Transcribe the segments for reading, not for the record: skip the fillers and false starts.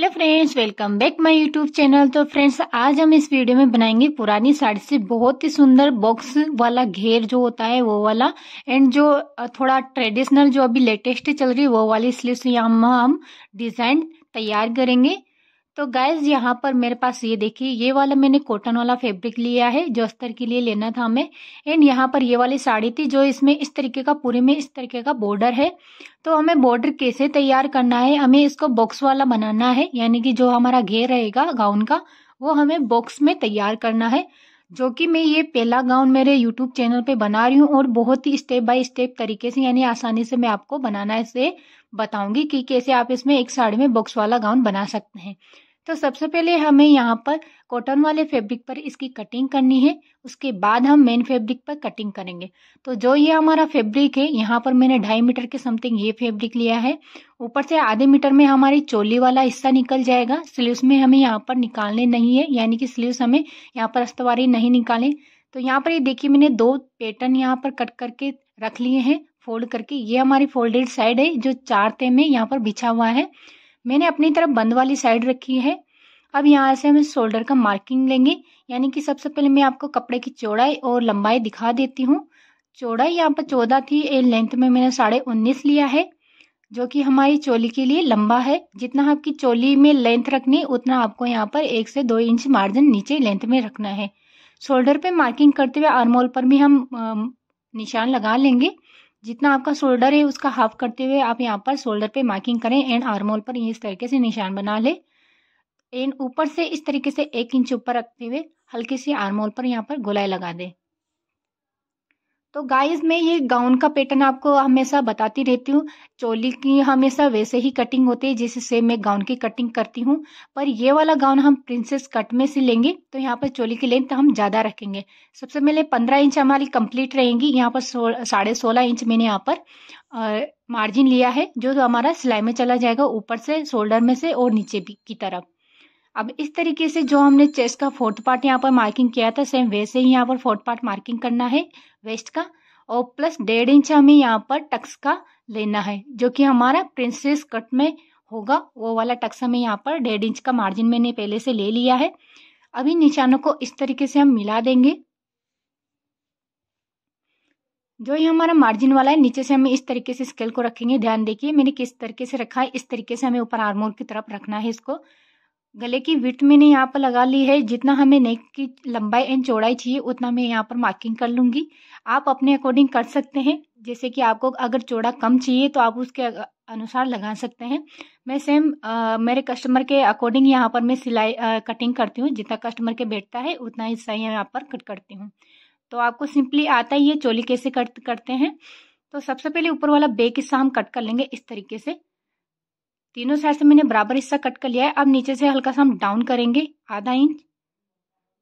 Hello friends, welcome back my YouTube channel. तो friends, आज हम इस वीडियो में बनाएंगे पुरानी साड़ी से बहुत ही सुंदर बॉक्स वाला घेर जो होता है वो वाला, एंड जो थोड़ा ट्रेडिशनल जो अभी लेटेस्ट चल रही है वो वाली स्लीव्स यहाँ हम डिजाइन तैयार करेंगे। तो गाइज यहाँ पर मेरे पास ये देखिए, ये वाला मैंने कॉटन वाला फैब्रिक लिया है जो अस्तर के लिए लेना था हमें। एंड यहाँ पर ये वाली साड़ी थी जो इसमें इस तरीके का, पूरे में इस तरीके का बॉर्डर है। तो हमें बॉर्डर कैसे तैयार करना है, हमें इसको बॉक्स वाला बनाना है, यानी कि जो हमारा घेर रहेगा गाउन का वो हमें बॉक्स में तैयार करना है। जो कि मैं ये पहला गाउन मेरे यूट्यूब चैनल पे बना रही हूँ और बहुत ही स्टेप बाय स्टेप तरीके से, यानी आसानी से मैं आपको बनाना से बताऊंगी कि कैसे आप इसमें एक साड़ी में बॉक्स वाला गाउन बना सकते हैं। तो सबसे पहले हमें यहाँ पर कॉटन वाले फैब्रिक पर इसकी कटिंग करनी है, उसके बाद हम मेन फैब्रिक पर कटिंग करेंगे। तो जो ये हमारा फैब्रिक है, यहाँ पर मैंने 2.5 मीटर के समथिंग ये फैब्रिक लिया है। ऊपर से आधे मीटर में हमारी चोली वाला हिस्सा निकल जाएगा। स्लीव्स में हमें यहाँ पर निकालने नहीं है, यानी कि स्लीव्स हमें यहाँ पर अस्तवारी नहीं निकालें। तो यहाँ पर ये देखिए, मैंने 2 पैटर्न यहाँ पर कट करके रख लिए हैं फोल्ड करके। ये हमारी फोल्डेड साइड है जो 4 तह में यहाँ पर बिछा हुआ है। मैंने अपनी तरफ बंद वाली साइड रखी है। अब यहाँ से हम शोल्डर का मार्किंग लेंगे, यानी कि सबसे पहले मैं आपको कपड़े की चौड़ाई और लंबाई दिखा देती हूँ। चौड़ाई यहाँ पर 14 थी, लेंथ में मैंने 19.5 लिया है, जो कि हमारी चोली के लिए लंबा है। जितना आपकी चोली में लेंथ रखनी उतना आपको यहाँ पर 1 से 2 इंच मार्जिन नीचे लेंथ में रखना है। शोल्डर पे मार्किंग करते हुए आर्मोल पर भी हम निशान लगा लेंगे। जितना आपका शोल्डर है उसका हाफ करते हुए आप यहाँ पर शोल्डर पे मार्किंग करें एंड आर्मोल पर इस तरीके से निशान बना ले। एंड ऊपर से इस तरीके से 1 इंच ऊपर रखते हुए हल्की सी आर्मोल पर यहाँ पर गोलाई लगा दे। तो गाइस, मैं ये गाउन का पैटर्न आपको हमेशा बताती रहती हूँ। चोली की हमेशा वैसे ही कटिंग होती है जिससे मैं गाउन की कटिंग करती हूँ, पर ये वाला गाउन हम प्रिंसेस कट में से लेंगे तो यहाँ पर चोली की लेंथ हम ज्यादा रखेंगे। सबसे पहले 15 इंच हमारी कंप्लीट रहेंगी। यहाँ पर 16.5 इंच मैंने यहाँ पर मार्जिन लिया है, जो हमारा सिलाई में चला जाएगा ऊपर से, शोल्डर में से और नीचे भी की तरफ। अब इस तरीके से जो हमने चेस्ट का 4th पार्ट यहाँ पर मार्किंग किया था, सेम वैसे ही यहाँ पर 4th पार्ट मार्किंग करना है वेस्ट का, और प्लस 1.5 इंच हमें यहाँ पर टक्स का लेना है, जो कि हमारा प्रिंसेस कट में होगा। वो वाला टक्स हमें यहाँ पर 1.5 इंच का मार्जिन मैंने पहले से ले लिया है। अभी निशानों को इस तरीके से हम मिला देंगे। जो ये हमारा मार्जिन वाला है, नीचे से हमें इस तरीके से स्केल को रखेंगे। ध्यान देखिए मैंने किस तरीके से रखा है, इस तरीके से हमें ऊपर आर्मोल की तरफ रखना है इसको। गले की विड्थ मैंने यहाँ पर लगा ली है। जितना हमें नेक की लंबाई एंड चौड़ाई चाहिए उतना मैं यहाँ पर मार्किंग कर लूंगी। आप अपने अकॉर्डिंग कर सकते हैं, जैसे कि आपको अगर चौड़ा कम चाहिए तो आप उसके अनुसार लगा सकते हैं। मैं सेम मेरे कस्टमर के अकॉर्डिंग यहाँ पर मैं सिलाई कटिंग करती हूँ। जितना कस्टमर के बैठता है उतना हिस्सा यहाँ पर कट करती हूँ। तो आपको सिंपली आता ही है चोली कैसे कट करते हैं। तो सबसे पहले ऊपर वाला बैक हिस्सा हम कट कर लेंगे इस तरीके से। तीनों साइड से मैंने बराबर हिस्सा कट कर लिया है। अब नीचे से हल्का सा हम डाउन करेंगे, आधा इंच।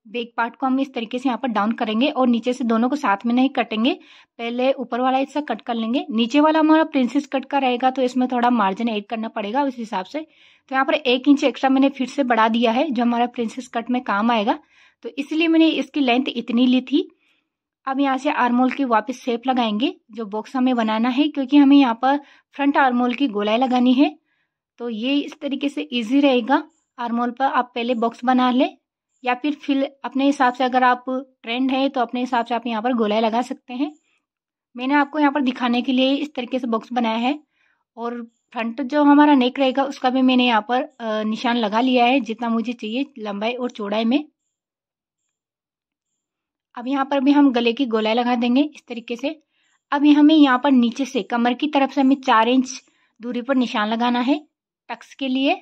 बैक पार्ट को हम इस तरीके से यहाँ पर डाउन करेंगे और नीचे से दोनों को साथ में नहीं कटेंगे, पहले ऊपर वाला हिस्सा कट कर लेंगे। नीचे वाला हमारा प्रिंसेस कट का रहेगा तो इसमें थोड़ा मार्जिन ऐड करना पड़ेगा उस हिसाब से। तो यहाँ पर 1 इंच एक्स्ट्रा मैंने फिर से बढ़ा दिया है, जो हमारा प्रिंसेस कट में काम आएगा। तो इसलिए मैंने इसकी लेंथ इतनी ली थी। अब यहाँ से आर्मोल की वापस शेप लगाएंगे जो बॉक्स हमें बनाना है, क्योंकि हमें यहाँ पर फ्रंट आर्मोल की गोलाई लगानी है। तो ये इस तरीके से इजी रहेगा। आर्मोल पर आप पहले बॉक्स बना ले, या फिर अपने हिसाब से, अगर आप ट्रेंड है तो अपने हिसाब से आप यहाँ पर गोलाई लगा सकते हैं। मैंने आपको यहाँ पर दिखाने के लिए इस तरीके से बॉक्स बनाया है। और फ्रंट जो हमारा नेक रहेगा उसका भी मैंने यहाँ पर निशान लगा लिया है, जितना मुझे चाहिए लंबाई और चौड़ाई में। अब यहाँ पर भी हम गले की गोलाई लगा देंगे इस तरीके से। अब हमें यहाँ पर नीचे से कमर की तरफ से हमें 4 इंच दूरी पर निशान लगाना है टक्स के लिए।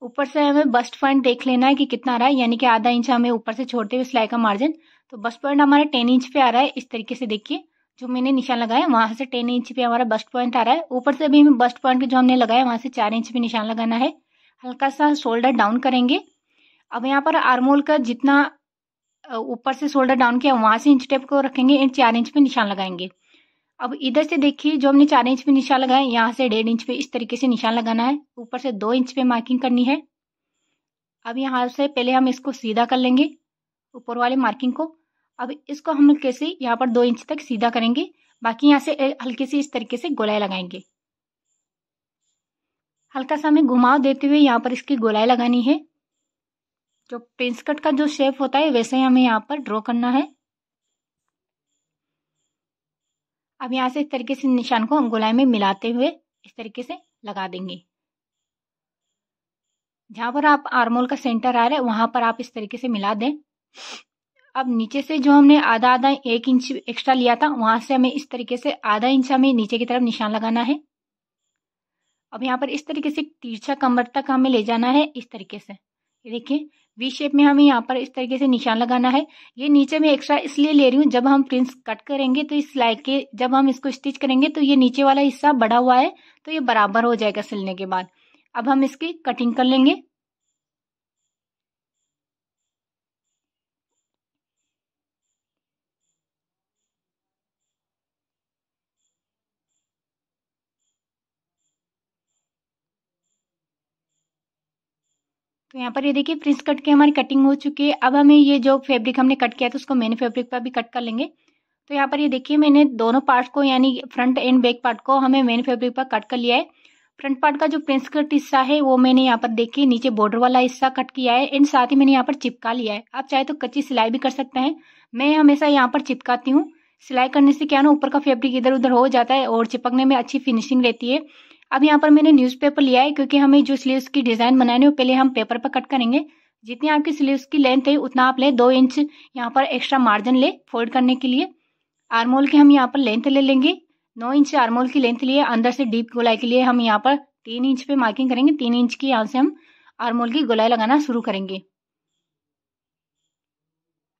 ऊपर से हमें बस्ट पॉइंट देख लेना है कि कितना आ रहा है, यानी कि आधा इंच हमें ऊपर से छोड़ते हुए सिलाई का मार्जिन। तो बस्ट पॉइंट हमारा 10 इंच पे आ रहा है। इस तरीके से देखिए, जो मैंने निशान लगाया वहां से 10 इंच पे हमारा बस्ट पॉइंट आ रहा है। ऊपर से भी हमें बस्ट पॉइंट जो हमने लगाया वहां से 4 इंच पे निशान लगाना है। हल्का सा शोल्डर डाउन करेंगे। अब यहाँ पर आर्मोल का जितना ऊपर से शोल्डर डाउन किया वहां से इंच टेप को रखेंगे एंड 4 इंच पे निशान लगाएंगे। अब इधर से देखिए, जो हमने 4 इंच पे निशान लगाया, यहाँ से 1.5 इंच पे इस तरीके से निशान लगाना है। ऊपर से 2 इंच पे मार्किंग करनी है। अब यहाँ से पहले हम इसको सीधा कर लेंगे ऊपर वाले मार्किंग को। अब इसको हम कैसे यहाँ पर 2 इंच तक सीधा करेंगे, बाकी यहाँ से हल्की सी इस तरीके से गोलाई लगाएंगे। हल्का सा हमें घुमाव देते हुए यहाँ पर इसकी गोलाई लगानी है। जो प्रिंस कट का जो शेप होता है वैसे ही हमें यहाँ पर ड्रॉ करना है। अब यहाँ से इस तरीके से निशान को हम गोलाई में मिलाते हुए इस तरीके से लगा देंगे। जहाँ पर आप आर्मोल का सेंटर आ रहा है वहां पर आप इस तरीके से मिला दें। अब नीचे से जो हमने आधा 1 इंच एक्स्ट्रा लिया था वहां से हमें इस तरीके से आधा इंच हमें नीचे की तरफ निशान लगाना है। अब यहाँ पर इस तरीके से तिरछा कमर तक हमें ले जाना है इस तरीके से। ये देखिए वी शेप में हमें यहाँ पर इस तरीके से निशान लगाना है। ये नीचे में एक्स्ट्रा इसलिए ले रही हूँ, जब हम प्रिंस कट करेंगे तो इस सिलाई के जब हम इसको स्टिच करेंगे तो ये नीचे वाला हिस्सा बढ़ा हुआ है तो ये बराबर हो जाएगा सिलने के बाद। अब हम इसकी कटिंग कर लेंगे। तो यहाँ पर ये देखिए प्रिंस कट के हमारी कटिंग हो चुकी है। अब हमें ये जो फैब्रिक हमने कट किया था उसको मेन फैब्रिक पर भी कट कर लेंगे। तो यहाँ पर ये देखिए मैंने दोनों पार्ट को यानी फ्रंट एंड बैक पार्ट को हमें मेन फैब्रिक पर कट कर लिया है। फ्रंट पार्ट का जो प्रिंस कट हिस्सा है वो मैंने यहाँ पर देखिए नीचे बॉर्डर वाला हिस्सा कट किया है एंड साथ ही मैंने यहाँ पर चिपका लिया है। आप चाहे तो कच्ची सिलाई भी कर सकते हैं, मैं हमेशा यहाँ पर चिपकाती हूँ। सिलाई करने से क्या ना ऊपर का फैब्रिक इधर उधर हो जाता है और चिपकने में अच्छी फिनिशिंग रहती है। अब यहाँ पर मैंने न्यूज़पेपर लिया है क्योंकि हमें जो स्लीव्स की डिजाइन बनानी है वो पहले हम पेपर पर कट करेंगे। जितनी आपकी स्लीव्स की लेंथ है उतना आप ले, 2 इंच यहाँ पर एक्स्ट्रा मार्जिन ले फोल्ड करने के लिए। आर्मोल की हम यहाँ पर लेंथ ले लेंगे, 9 इंच आर्मोल की लेंथ लिए। अंदर से डीप गोलाई के लिए हम यहाँ पर 3 इंच पे मार्किंग करेंगे। 3 इंच की यहाँ से हम आर्मोल की गोलाई लगाना शुरू करेंगे।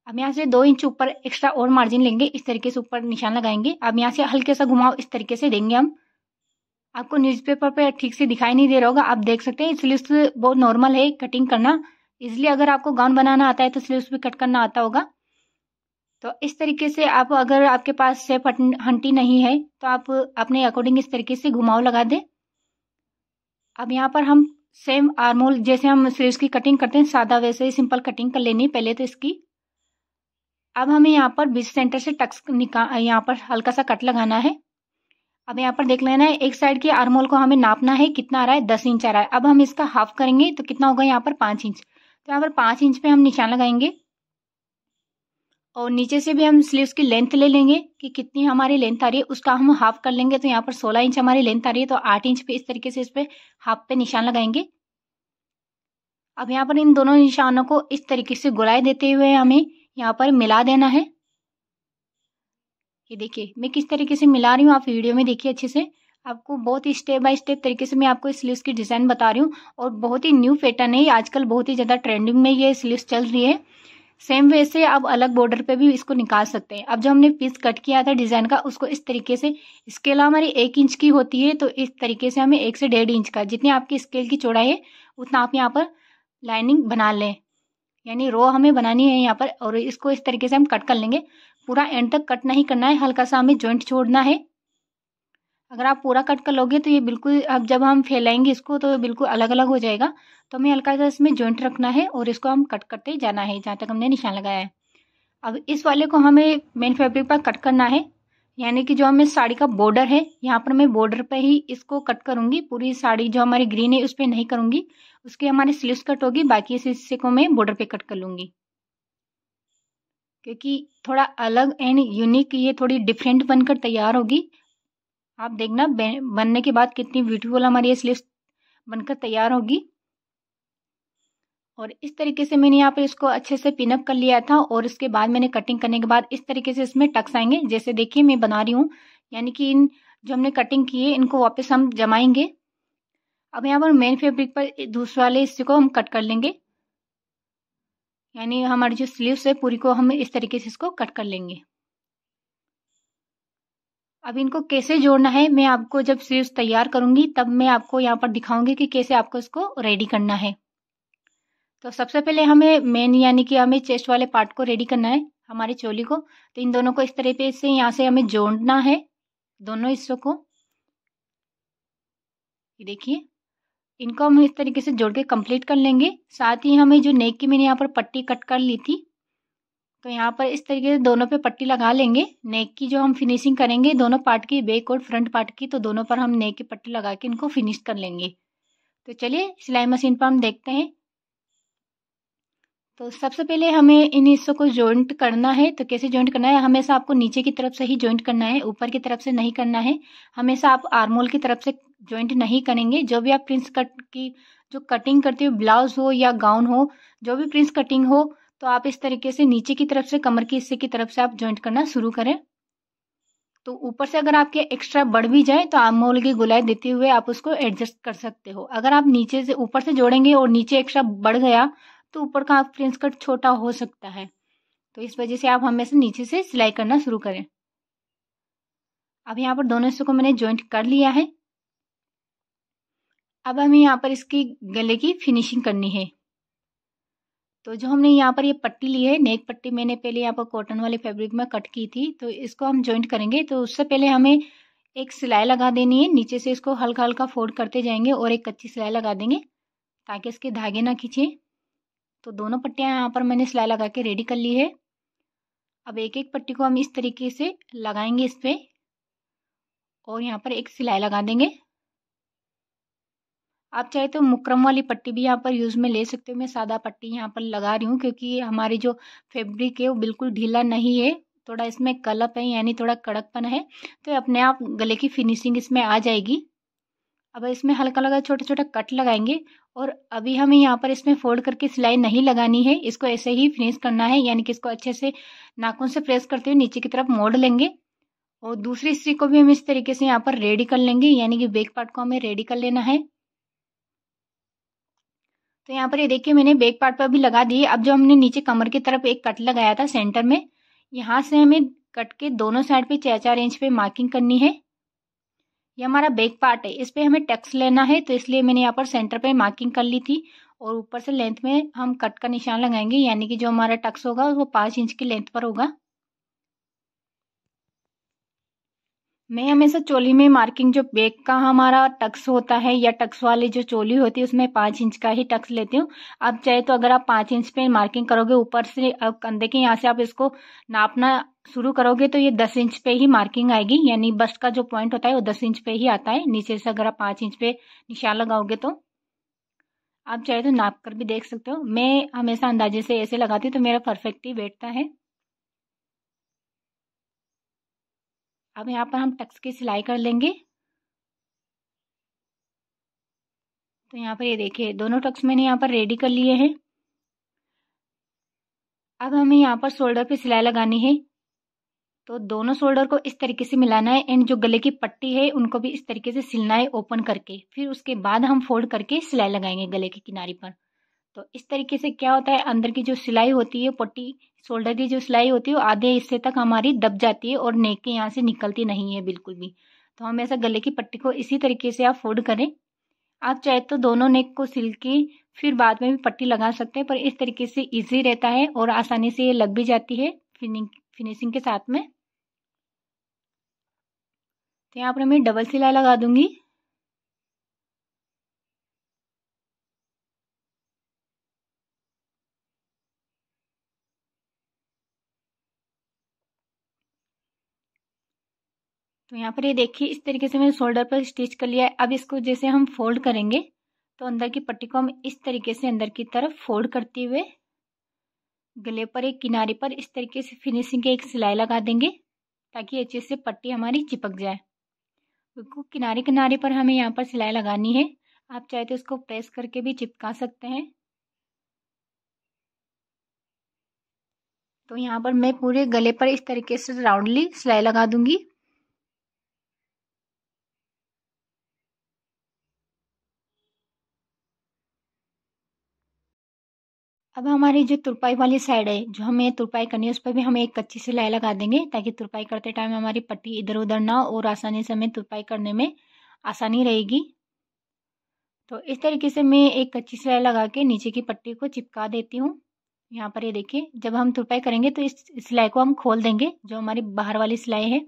अब यहाँ से 2 इंच ऊपर एक्स्ट्रा और मार्जिन लेंगे, इस तरीके से ऊपर निशान लगाएंगे। अब यहाँ से हल्के सा घुमाव इस तरीके से देंगे हम। आपको न्यूज़पेपर पे ठीक से दिखाई नहीं दे रहा होगा, आप देख सकते हैं स्लीव्स बहुत नॉर्मल है कटिंग करना। इसलिए अगर आपको गाउन बनाना आता है तो स्लीव्स भी कट करना आता होगा। तो इस तरीके से आप अगर आपके पास शेप हंटी नहीं है तो आप अपने अकॉर्डिंग इस तरीके से घुमाव लगा दें। अब यहाँ पर हम सेम आर्मोल जैसे हम स्लीव्स की कटिंग करते हैं सादा वैसे ही सिंपल कटिंग कर लेनी है पहले तो इसकी। अब हमें यहाँ पर बीच सेंटर से टक्स यहाँ पर हल्का सा कट लगाना है। अब यहाँ पर देख लेना है एक साइड की आर्मोल को हमें नापना है कितना आ रहा है, 10 इंच आ रहा है। अब हम इसका हाफ करेंगे तो कितना होगा यहाँ पर 5 इंच। तो यहाँ पर 5 इंच पे हम निशान लगाएंगे और नीचे से भी हम स्लीव्स की लेंथ ले लेंगे कि कितनी हमारी लेंथ आ रही है उसका हम हाफ कर लेंगे। तो यहाँ पर 16 इंच हमारी लेंथ आ रही है तो 8 इंच पे इस तरीके से इस पे हाफ पे निशान लगाएंगे। अब यहाँ पर इन दोनों निशानों को इस तरीके से गोलाई देते हुए हमें यहाँ पर मिला देना है। ये देखिए मैं किस तरीके से मिला रही हूँ, आप वीडियो में देखिए अच्छे से। आपको बहुत ही स्टेप बाय स्टेप तरीके से मैं आपको इस स्लीव्स की डिजाइन बता रही हूँ और बहुत ही न्यू पैटर्न है, आजकल बहुत ही ज्यादा ट्रेंडिंग में ये स्लीव्स चल रही है। सेम वे से आप अलग बॉर्डर पे भी इसको निकाल सकते हैं। अब जो हमने पीस कट किया था डिजाइन का उसको इस तरीके से, स्केल हमारी 1 इंच की होती है तो इस तरीके से हमें 1 से 1.5 इंच का, जितनी आपकी स्केल की चौड़ाई है उतना आप यहाँ पर लाइनिंग बना लें, यानी रो हमें बनानी है यहाँ पर। और इसको इस तरीके से हम कट कर लेंगे। पूरा एंड तक कट नहीं करना है, हल्का सा हमें जॉइंट छोड़ना है। अगर आप पूरा कट कर लोगे तो ये बिल्कुल, अब जब हम फैलाएंगे इसको तो बिल्कुल अलग अलग हो जाएगा। तो हमें हल्का सा इसमें जॉइंट रखना है और इसको हम कट करते जाना है जहाँ तक हमने निशान लगाया है। अब इस वाले को हमें मेन फैब्रिक पर कट करना है, यानी कि जो हमें साड़ी का बॉर्डर है यहाँ पर मैं बॉर्डर पे ही इसको कट करूंगी। पूरी साड़ी जो हमारी ग्रीन है उस पर नहीं करूंगी, उसकी हमारी स्लीव्स कट होगी, बाकी इस हिस्से को मैं बॉर्डर पे कट कर लूंगी क्योंकि थोड़ा अलग एंड यूनिक ये थोड़ी डिफरेंट बनकर तैयार होगी। आप देखना बनने के बाद कितनी ब्यूटीफुल हमारी ये स्लीव्स बनकर तैयार होगी। और इस तरीके से मैंने यहाँ पर इसको अच्छे से पिनअप कर लिया था और इसके बाद मैंने कटिंग करने के बाद इस तरीके से इसमें टक्स आएंगे। जैसे देखिए मैं बना रही हूँ, यानी कि इन जो हमने कटिंग की है इनको वापस हम जमाएंगे। अब यहाँ पर मेन फैब्रिक पर दूसरे वाले हिस्से को हम कट कर लेंगे, यानी हमारी जो स्लीव्स है पूरी को हम इस तरीके से इसको कट कर लेंगे। अब इनको कैसे जोड़ना है मैं आपको जब स्लीव्स तैयार करूंगी तब मैं आपको यहाँ पर दिखाऊंगी कि कैसे आपको इसको रेडी करना है। तो सबसे पहले हमें मेन यानी कि हमें चेस्ट वाले पार्ट को रेडी करना है, हमारी चोली को। तो इन दोनों को इस तरीके से यहाँ से हमें जोड़ना है, दोनों हिस्सों को। ये देखिए इनको हम इस तरीके से जोड़ के कंप्लीट कर लेंगे। साथ ही हमें जो नेक की मैंने यहाँ पर पट्टी कट कर ली थी तो यहाँ पर इस तरीके से दोनों पे पट्टी लगा लेंगे। नेक की जो हम फिनिशिंग करेंगे दोनों पार्ट की, बैक और फ्रंट पार्ट की, तो दोनों पर हम नेक की पट्टी लगा के इनको फिनिश कर लेंगे। तो चलिए सिलाई मशीन पर हम देखते हैं। तो सबसे पहले हमें इन हिस्सों को जॉइंट करना है। तो कैसे जॉइंट करना है, हमेशा आपको नीचे की तरफ से ही जॉइंट करना है, ऊपर की तरफ से नहीं करना है। हमेशा आप आर्म होल की तरफ से जॉइंट नहीं करेंगे। जो भी आप प्रिंस कट की जो कटिंग करते हो, ब्लाउज हो या गाउन हो, जो भी प्रिंस कटिंग हो, तो आप इस तरीके से नीचे की तरफ से, कमर के हिस्से की तरफ से आप जॉइंट करना शुरू करें। तो ऊपर से अगर आपके एक्स्ट्रा बढ़ भी जाए तो आर्म होल की गोलाई देते हुए आप उसको एडजस्ट कर सकते हो। अगर आप नीचे से ऊपर से जोड़ेंगे और नीचे एक्स्ट्रा बढ़ गया तो ऊपर का प्रिंस कट छोटा हो सकता है। तो इस वजह से आप हमेशा नीचे से सिलाई करना शुरू करें। अब यहाँ पर दोनों हिस्सों को मैंने जॉइंट कर लिया है। अब हमें यहाँ पर इसकी गले की फिनिशिंग करनी है। तो जो हमने यहाँ पर ये पट्टी ली है, नेक पट्टी मैंने पहले यहाँ पर कॉटन वाले फैब्रिक में कट की थी, तो इसको हम जॉइंट करेंगे। तो उससे पहले हमें एक सिलाई लगा देनी है। नीचे से इसको हल्का हल्का फोल्ड करते जाएंगे और एक कच्ची सिलाई लगा देंगे ताकि इसके धागे ना खींचे। तो दोनों पट्टियाँ यहाँ पर मैंने सिलाई लगा के रेडी कर ली है। अब एक एक पट्टी को हम इस तरीके से लगाएंगे इस पे और यहाँ पर एक सिलाई लगा देंगे। आप चाहे तो मुकरम वाली पट्टी भी यहाँ पर यूज़ में ले सकते हो। मैं सादा पट्टी यहाँ पर लगा रही हूँ क्योंकि हमारी जो फैब्रिक है वो बिल्कुल ढीला नहीं है, थोड़ा इसमें कलप है यानी थोड़ा कड़कपन है, तो अपने आप गले की फिनिशिंग इसमें आ जाएगी। अब इसमें हल्का हल्का छोटा छोटा कट लगाएंगे और अभी हमें यहाँ पर इसमें फोल्ड करके सिलाई नहीं लगानी है, इसको ऐसे ही फिनिश करना है। यानी कि इसको अच्छे से नाखून से प्रेस करते हुए नीचे की तरफ मोड़ लेंगे और दूसरी स्त्री को भी हम इस तरीके से यहाँ पर रेडी कर लेंगे, यानी कि बैक पार्ट को हमें रेडी कर लेना है। तो यहाँ पर ये देखिए मैंने बैक पार्ट पर भी लगा दी। अब जो हमने नीचे कमर की तरफ एक कट लगाया था सेंटर में, यहाँ से हमें कट के दोनों साइड पे 4-4 इंच पे मार्किंग करनी है। ये हमारा बैक पार्ट है, इस पे हमें टक्स लेना है, तो इसलिए मैंने यहाँ पर सेंटर पे मार्किंग कर ली थी और ऊपर से लेंथ में हम कट का निशान लगाएंगे, यानी कि जो हमारा टक्स होगा वो 5 इंच की लेंथ पर होगा। मैं हमेशा चोली में मार्किंग जो बैक का हमारा टक्स होता है या टक्स वाली जो चोली होती है उसमें 5 इंच का ही टक्स लेती हूँ। आप चाहे तो अगर आप 5 इंच पे मार्किंग करोगे ऊपर से, अब कंधे के यहाँ से आप इसको नापना शुरू करोगे तो ये 10 इंच पे ही मार्किंग आएगी, यानी बस्ट का जो पॉइंट होता है वो 10 इंच पे ही आता है। नीचे से अगर आप 5 इंच पे निशान लगाओगे तो आप चाहे तो नाप कर भी देख सकते हो। मैं हमेशा अंदाजे से ऐसे लगाती हूँ तो मेरा परफेक्ट ही बैठता है। अब यहाँ पर हम टक्स की सिलाई कर लेंगे। तो यहाँ पर ये देखिए दोनों टक्स मैंने यहाँ पर रेडी कर लिए हैं। अब हमें यहाँ पर शोल्डर पे सिलाई लगानी है। तो दोनों शोल्डर को इस तरीके से मिलाना है एंड जो गले की पट्टी है उनको भी इस तरीके से सिलना है ओपन करके। फिर उसके बाद हम फोल्ड करके सिलाई लगाएंगे गले की किनारे पर। तो इस तरीके से क्या होता है, अंदर की जो सिलाई होती है पट्टी शोल्डर की जो सिलाई होती है वो आधे हिस्से तक हमारी दब जाती है और नेक के यहाँ से निकलती नहीं है बिल्कुल भी। तो हम ऐसा गले की पट्टी को इसी तरीके से आप फोल्ड करें। आप चाहे तो दोनों नेक को सिल के फिर बाद में भी पट्टी लगा सकते हैं, पर इस तरीके से इजी रहता है और आसानी से ये लग भी जाती है फिनिशिंग के साथ में। तो यहाँ पर मैं डबल सिलाई लगा दूंगी। तो यहाँ पर ये देखिए इस तरीके से मैंने शोल्डर पर स्टिच कर लिया है। अब इसको जैसे हम फोल्ड करेंगे तो अंदर की पट्टी को हम इस तरीके से अंदर की तरफ फोल्ड करते हुए गले पर एक किनारे पर इस तरीके से फिनिशिंग की एक सिलाई लगा देंगे ताकि अच्छे से पट्टी हमारी चिपक जाए। बिल्कुल किनारे किनारे पर हमें यहाँ पर सिलाई लगानी है। आप चाहे तो इसको प्रेस करके भी चिपका सकते हैं। तो यहाँ पर मैं पूरे गले पर इस तरीके से राउंडली सिलाई लगा दूंगी। अब हमारी जो तुरपाई वाली साइड है, जो हमें तुरपाई करनी है उस पर भी हम एक कच्ची सिलाई लगा देंगे ताकि तुरपाई करते टाइम हमारी पट्टी इधर उधर ना हो और आसानी से हमें तुरपाई करने में आसानी रहेगी। तो इस तरीके से मैं एक कच्ची सिलाई लगा के नीचे की पट्टी को चिपका देती हूँ। यहाँ पर ये देखिए जब हम तुरपाई करेंगे तो इस सिलाई को हम खोल देंगे, जो हमारी बाहर वाली सिलाई है।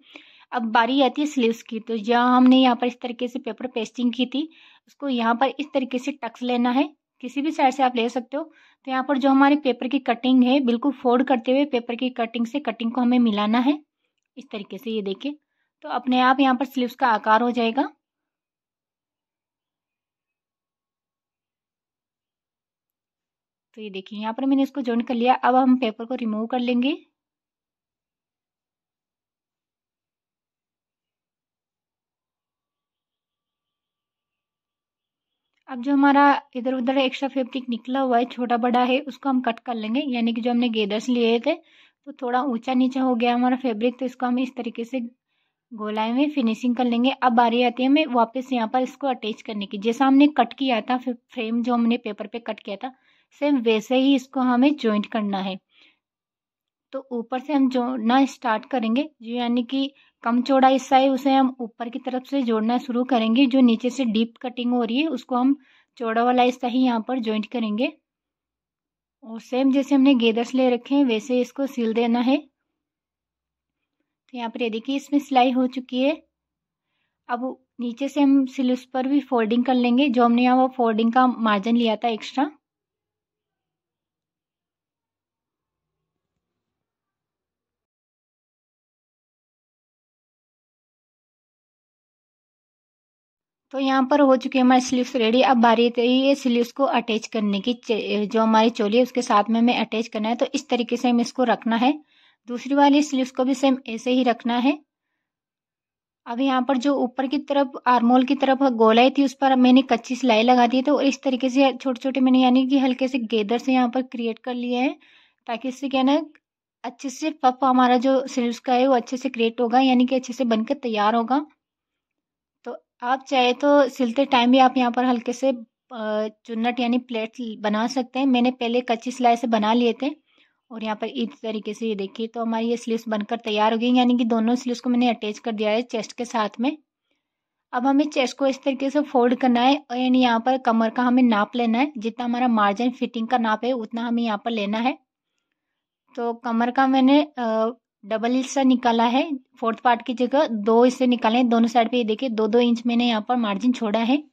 अब बारी आती है स्लीव्स की। तो जहाँ हमने यहाँ पर इस तरीके से पेपर पेस्टिंग की थी उसको यहाँ पर इस तरीके से टक्स लेना है, किसी भी साइड से आप ले सकते हो। तो यहाँ पर जो हमारे पेपर की कटिंग है बिल्कुल फोल्ड करते हुए पेपर की कटिंग से कटिंग को हमें मिलाना है इस तरीके से। ये देखिए तो अपने आप यहाँ पर स्लीव्स का आकार हो जाएगा। तो ये देखिए यहाँ पर मैंने इसको जॉइंट कर लिया। अब हम पेपर को रिमूव कर लेंगे। अब जो हमारा इधर उधर एक्स्ट्रा फैब्रिक निकला हुआ है, छोटा बड़ा है, उसको हम कट कर लेंगे। यानी कि जो हमने गेदर्स लिए थे तो थोड़ा ऊंचा नीचा हो गया हमारा फैब्रिक, तो इसको हम इस तरीके से गोलाई में फिनिशिंग कर लेंगे। अब बारी आती है हमें वापस यहाँ पर इसको अटैच करने की। जैसा हमने कट किया था फ्रेम, जो हमने पेपर पे कट किया था, सेम वैसे ही इसको हमें जॉइंट करना है। तो ऊपर से हम जोड़ना स्टार्ट करेंगे, जो यानी कि कम चौड़ा हिस्सा है उसे हम ऊपर की तरफ से जोड़ना शुरू करेंगे। जो नीचे से डीप कटिंग हो रही है उसको हम चौड़ा वाला हिस्सा ही यहाँ पर जॉइंट करेंगे। और सेम जैसे हमने गेदर्स ले रखे हैं वैसे इसको सिल देना है। तो यहाँ पर ये देखिए इसमें सिलाई हो चुकी है। अब नीचे से हम सिल्स पर भी फोल्डिंग कर लेंगे, जो हमने यहाँ वो फोल्डिंग का मार्जिन लिया था एक्स्ट्रा। तो यहाँ पर हो चुकी है हमारी स्लीव्स रेडी। अब बारी है स्लीव्स को अटैच करने की। जो हमारी चोली है उसके साथ में हमें अटैच करना है, तो इस तरीके से हमें इसको रखना है। दूसरी वाली स्लीव्स को भी सेम ऐसे ही रखना है। अब यहाँ पर जो ऊपर की तरफ आर्मोल की तरफ गोलाई थी उस पर मैंने कच्ची सिलाई लगा दी है। तो इस तरीके से छोटे छोटे मैंने यानी कि हल्के से गेदर से यहाँ पर क्रिएट कर लिए हैं, ताकि इससे क्या ना अच्छे से पफ हमारा जो स्लीव्स का है वो अच्छे से क्रिएट होगा, यानी कि अच्छे से बनकर तैयार होगा। तो आप चाहे तो सिलते टाइम भी आप यहाँ पर हल्के से चुन्नट यानी प्लेट बना सकते हैं। मैंने पहले कच्ची सिलाई से बना लिए थे। और यहाँ पर इस तरीके से ये देखिए तो हमारी ये स्लीव्स बनकर तैयार हो गई, यानी कि दोनों स्लीव्स को मैंने अटैच कर दिया है चेस्ट के साथ में। अब हमें चेस्ट को इस तरीके से फोल्ड करना है, यानी यहाँ पर कमर का हमें नाप लेना है। जितना हमारा मार्जिन फिटिंग का नाप है उतना हमें यहाँ पर लेना है। तो कमर का मैंने डबल हिस्सा निकाला है, फोर्थ पार्ट की जगह 2 हिस्से निकाले हैं दोनों साइड पे। ये देखिए 2-2 इंच मैंने यहाँ पर मार्जिन छोड़ा है,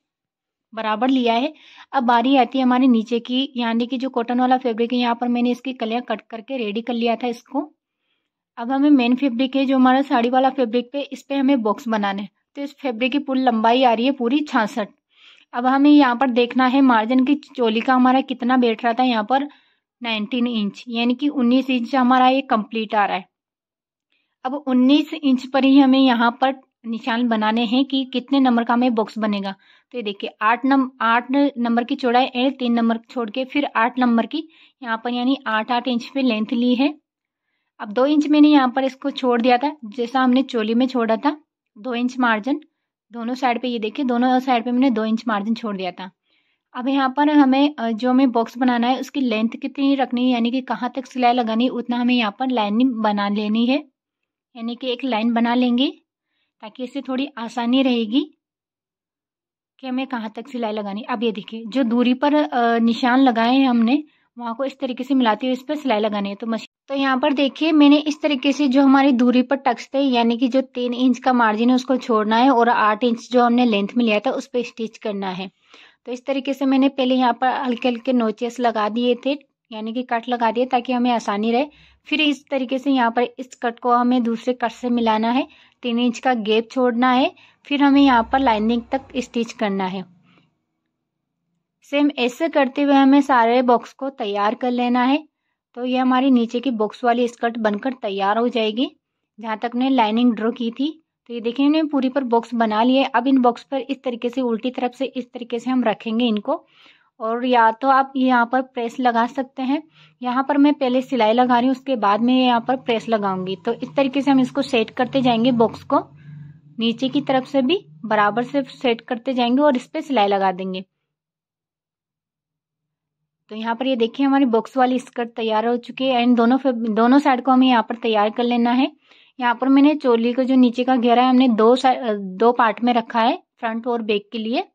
बराबर लिया है। अब बारी आती है हमारे नीचे की, यानी कि जो कॉटन वाला फैब्रिक है यहाँ पर मैंने इसकी कलियां कट करके रेडी कर लिया था इसको। अब हमें मेन फैब्रिक है जो हमारा साड़ी वाला फैब्रिक पे, इस पे हमें बॉक्स बनाना है। तो इस फैब्रिक की पूरी लंबाई आ रही है पूरी 66। अब हमें यहाँ पर देखना है मार्जिन की चोली का हमारा कितना बैठ रहा था यहाँ पर 19 इंच, यानी कि 19 इंच हमारा ये कंप्लीट आ रहा है। अब 19 इंच पर ही हमें यहाँ पर निशान बनाने हैं कि कितने नंबर का हमें बॉक्स बनेगा। तो ये देखिए 8 नंबर की चौड़ाई है, 3 नंबर छोड़ के फिर 8 नंबर की यहाँ पर, यानी 8-8 इंच पे लेंथ ली है। अब 2 इंच मैंने यहाँ पर इसको छोड़ दिया था, जैसा हमने चोली में छोड़ा था 2 इंच मार्जिन दोनों साइड पे। ये देखिए दोनों साइड पे मैंने 2 इंच मार्जिन छोड़ दिया था। अब यहाँ पर हमें जो हमें बॉक्स बनाना है उसकी लेंथ कितनी रखनी है, यानी कि कहाँ तक सिलाई लगानी है उतना हमें यहाँ पर लाइनिंग बना लेनी है। यानी कि एक लाइन बना लेंगे ताकि इससे थोड़ी आसानी रहेगी कि हमें कहाँ तक सिलाई लगानी। अब ये देखिए जो दूरी पर निशान लगाए हैं हमने वहाँ को इस तरीके से मिलाते हुए इस पर सिलाई लगानी है। तो यहाँ पर देखिए मैंने इस तरीके से जो हमारी दूरी पर टक्स थे, यानी कि जो 3 इंच का मार्जिन है उसको छोड़ना है और 8 इंच जो हमने लेंथ में लिया था उस पर स्टिच करना है। तो इस तरीके से मैंने पहले यहाँ पर हल्के हल्के नोचेस लगा दिए थे, यानी कि कट लगा दिए ताकि हमें आसानी रहे। फिर इस तरीके से यहाँ पर इस कट को हमें दूसरे कट से मिलाना है, 3 इंच का गैप छोड़ना है, फिर हमें यहाँ पर लाइनिंग तक स्टिच करना है। सेम ऐसे करते हुए हमें सारे बॉक्स को तैयार कर लेना है। तो ये हमारी नीचे की बॉक्स वाली स्कर्ट बनकर तैयार हो जाएगी जहाँ तक ने लाइनिंग ड्रॉ की थी। तो ये देखिए मैंने पूरी पर बॉक्स बना लिए। अब इन बॉक्स पर इस तरीके से उल्टी तरफ से इस तरीके से हम रखेंगे इनको, और या तो आप यहाँ पर प्रेस लगा सकते हैं। यहाँ पर मैं पहले सिलाई लगा रही हूँ, उसके बाद में यहाँ पर प्रेस लगाऊंगी। तो इस तरीके से हम इसको सेट करते जाएंगे, बॉक्स को नीचे की तरफ से भी बराबर से सेट करते जाएंगे और इस पर सिलाई लगा देंगे। तो यहाँ पर ये देखिए हमारी बॉक्स वाली स्कर्ट तैयार हो चुकी है एंड दोनों साइड को हमें यहाँ पर तैयार कर लेना है। यहाँ पर मैंने चोली का जो नीचे का घेरा है हमने दो पार्ट में रखा है, फ्रंट और बैक के लिए।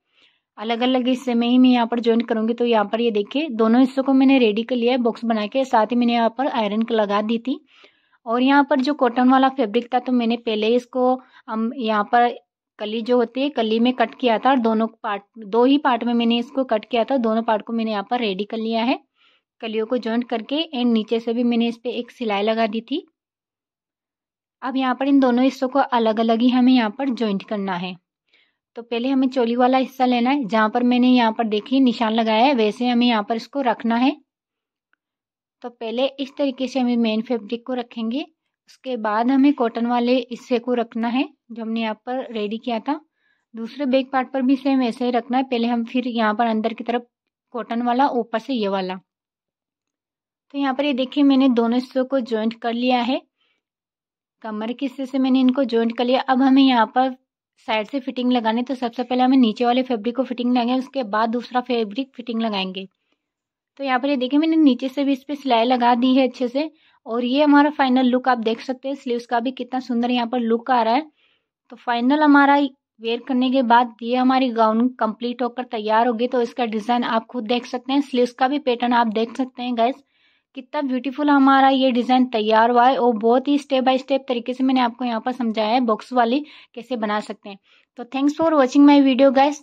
अलग अलग हिस्से में ही मैं यहाँ पर ज्वाइन करूंगी। तो यहाँ पर ये देखिए दोनों हिस्सों को मैंने रेडी कर लिया है बॉक्स बना के, साथ ही मैंने यहाँ पर आयरन लगा दी थी। और यहाँ पर जो कॉटन वाला फैब्रिक था तो मैंने पहले इसको हम यहाँ पर कली जो होती है कली में कट किया था, और दो ही पार्ट में मैंने इसको कट किया था। दोनों पार्ट को मैंने यहाँ पर रेडी कर लिया है कलियों को जॉइंट करके, एंड नीचे से भी मैंने इस पे एक सिलाई लगा दी थी। अब यहाँ पर इन दोनों हिस्सों को अलग अलग ही हमें यहाँ पर जॉइंट करना है। तो पहले हमें चोली वाला हिस्सा लेना है, जहाँ पर मैंने यहाँ पर देखिए निशान लगाया है वैसे हमें यहाँ पर इसको रखना है। तो पहले इस तरीके से हमें मेन फैब्रिक को रखेंगे, उसके बाद हमें कॉटन वाले हिस्से को रखना है जो हमने यहाँ पर रेडी किया था। दूसरे बैक पार्ट पर भी सेम ऐसे ही रखना है, पहले हम फिर यहाँ पर अंदर की तरफ कॉटन वाला, ऊपर से ये वाला। तो यहाँ पर ये देखिए मैंने दोनों हिस्सों को जॉइंट कर लिया है, कमर के हिस्से से मैंने इनको जॉइंट कर लिया। अब हमें यहाँ पर साइड से फिटिंग लगानी, तो सबसे पहले हमें नीचे वाले फैब्रिक को फिटिंग लगाएंगे, उसके बाद दूसरा फैब्रिक फिटिंग लगाएंगे। तो यहाँ पर ये देखिए मैंने नीचे से भी इस पर सिलाई लगा दी है अच्छे से, और ये हमारा फाइनल लुक आप देख सकते हैं। स्लीव्स का भी कितना सुंदर यहाँ पर लुक आ रहा है। तो फाइनल हमारा वेयर करने के बाद ये हमारी गाउन कंप्लीट होकर तैयार होगी। तो इसका डिज़ाइन आप खुद देख सकते हैं, स्लीव्स का भी पैटर्न आप देख सकते हैं गाइस, कितना ब्यूटीफुल हमारा ये डिज़ाइन तैयार हुआ है। और बहुत ही स्टेप बाय स्टेप तरीके से मैंने आपको यहाँ पर समझाया है बॉक्स वाली कैसे बना सकते हैं। तो thanks for watching my video guys.